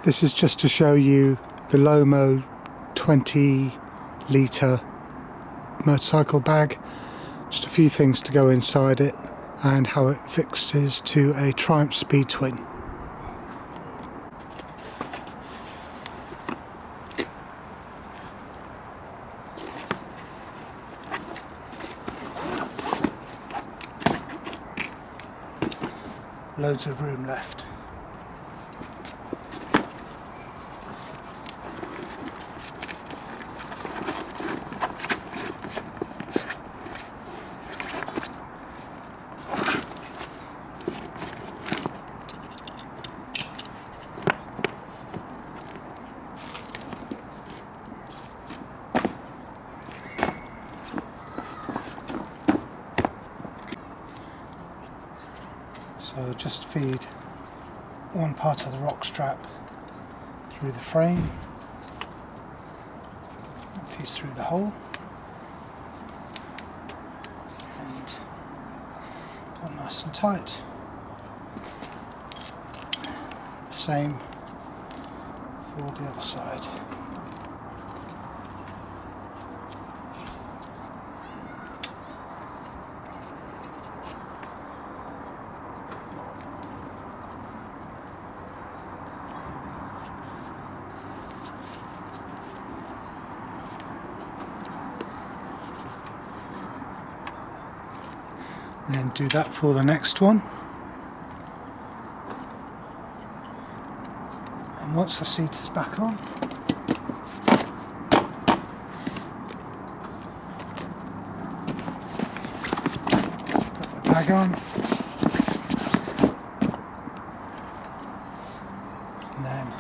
This is just to show you the Lomo 20 litre motorcycle bag. Just a few things to go inside it and how it fixes to a Triumph Speed Twin. Loads of room left. So just feed one part of the Rok strap through the frame, it feeds through the hole, and pull nice and tight. The same for the other side. And then do that for the next one. And once the seat is back on, put the bag on, and then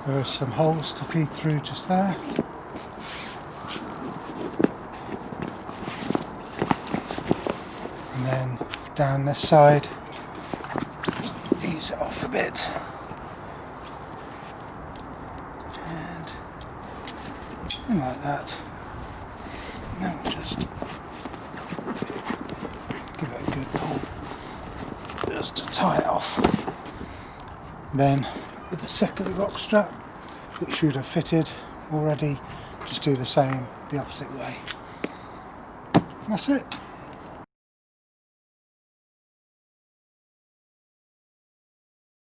there are some holes to feed through just there. And then down this side, just ease it off a bit, and like that. Now we'll just give it a good pull, just to tie it off. Then with the second Rok strap, which should have fitted already, just do the same the opposite way. And that's it.